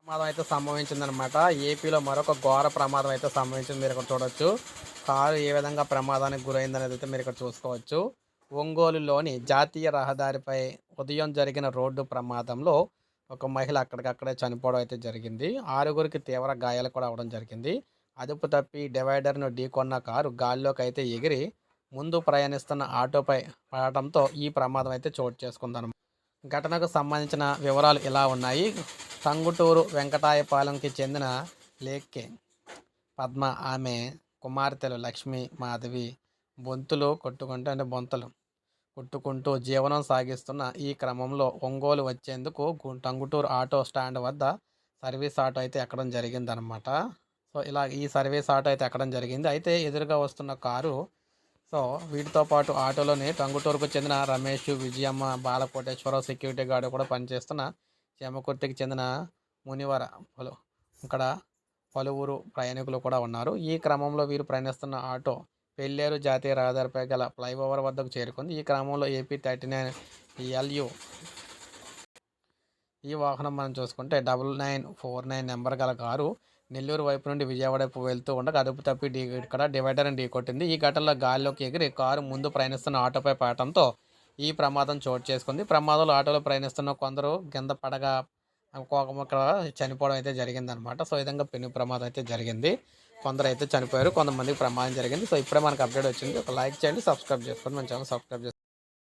ప్రమాదం అయితే సంభవించిందనమాట. ఏపీలో మరొక ఘోర ప్రమాదం అయితే సంభవించింది. మీరు ఇక్కడ చూడొచ్చు. కారు ఏ విధంగా ప్రమాదానికి గురైందనేది అయితే మీరు ఇక్కడ చూసుకోవచ్చు. ఒంగోలులోని జాతీయ రహదారిపై ఉదయం జరిగిన రోడ్డు ప్రమాదంలో ఒక మహిళ అక్కడికక్కడే చనిపోవడం అయితే జరిగింది. ఆరుగురికి తీవ్ర గాయాలు కూడా అవ్వడం జరిగింది. అదుపు తప్పి డివైడర్‌ను ఢీకొన్న కారు గాల్లోకైతే ఎగిరి ముందు ప్రయాణిస్తున్న ఆటోపై పడటంతో ఈ ప్రమాదం అయితే చోటు చేసుకుందనమాట. ఘటనకు సంబంధించిన వివరాలు ఇలా ఉన్నాయి. టంగుటూరు వెంకటాయపాలెంకి చెందిన లేక్కే పద్మ, ఆమె కుమార్తెలు లక్ష్మి, మాధవి బొంతలు కొట్టుకుంటూ జీవనం సాగిస్తున్న ఈ క్రమంలో ఒంగోలు వచ్చేందుకు టంగుటూరు ఆటో స్టాండ్ వద్ద సర్వీస్ ఆటో అయితే ఎక్కడం జరిగిందనమాట. సో, ఇలా ఈ సర్వీస్ ఆటో అయితే ఎక్కడం జరిగింది. అయితే ఎదురుగా వస్తున్న కారు, సో, వీటితో పాటు ఆటోలోని టంగుటూరుకు చెందిన రమేష్, విజయమ్మ, బాలకోటేశ్వరరావు సెక్యూరిటీ గార్డ్ కూడా పనిచేస్తున్న చేమకుర్తికి చెందిన మునివర పలు ఇక్కడ పలువురు ప్రయాణికులు కూడా ఉన్నారు. ఈ క్రమంలో వీరు ప్రయాణిస్తున్న ఆటో పెల్లేరు జాతీయ రహదారిపై గల ఫ్లైఓవర్ వద్దకు చేరుకుంది. ఈ క్రమంలో ఏపీ 39 ఎల్యు ఈ వాహనం మనం చూసుకుంటే 9949 నెంబర్ గల కారు నెల్లూరు వైపు నుండి విజయవాడ వైపు వెళ్తూ ఉండగా అదుపు తప్పి ఇక్కడ డివైడర్ని ఢీకొట్టింది. ఈ ఘటనలో గాల్లోకి ఎగిరి కారు ముందు ప్రయాణిస్తున్న ఆటోపై పడటంతో ఈ ప్రమాదం చోటు చేసుకుంది. ప్రమాదంలో ఆటోలో ప్రయాణిస్తున్న కొందరు కింద పడగా ఒక్కొక్క చనిపోవడం అయితే జరిగిందనమాట. సో, ఈ విధంగా పెను ప్రమాదం అయితే జరిగింది. కొందరు అయితే చనిపోయారు, కొంతమందికి ప్రమాదం జరిగింది. సో, ఇప్పుడే మనకు అప్డేట్ వచ్చింది. ఒక లైక్ చేయండి, సబ్స్క్రైబ్ చేసుకోండి, మన ఛానల్ సబ్స్క్రైబ్ చేసుకోండి.